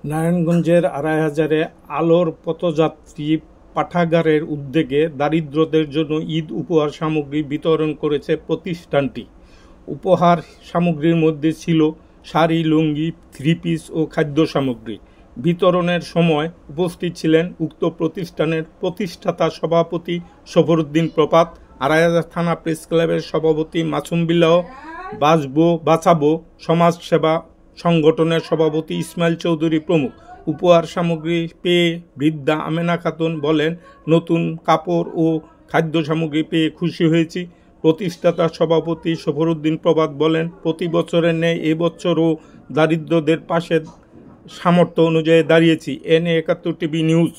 নারায়ণগঞ্জের আড়াইহাজারে আলোর পথযাত্রী পাঠাগারের উদ্যোগে দারিদ্রদের জন্য ঈদ উপহার সামগ্রী বিতরণ করেছে প্রতিষ্ঠানটি। উপহার সামগ্রীর মধ্যে ছিল শাড়ি, লুঙ্গি, থ্রি পিস ও খাদ্য সামগ্রী। বিতরণের সময় উপস্থিত ছিলেন উক্ত প্রতিষ্ঠানের প্রতিষ্ঠাতা সভাপতি সফরউদ্দিন প্রপাত, আড়াইহাজার থানা প্রেস ক্লাবের সভাপতি মাসুম বিল্লাহ, বাঁচাবো সমাজ সেবা সংগঠনের সভাপতি ইসমাইল চৌধুরী প্রমুখ। উপহার সামগ্রী পেয়ে বৃদ্ধা আমেনা খাতুন বলেন, নতুন কাপড় ও খাদ্য সামগ্রী পেয়ে খুশি হয়েছি। প্রতিষ্ঠাতা সভাপতি সফরউদ্দিন প্রভাত বলেন, প্রতি বছরের ন্যায় এবছরও দারিদ্রদের পাশে সামর্থ্য অনুযায়ী দাঁড়িয়েছি। এনে ৭১ টিভি নিউজ।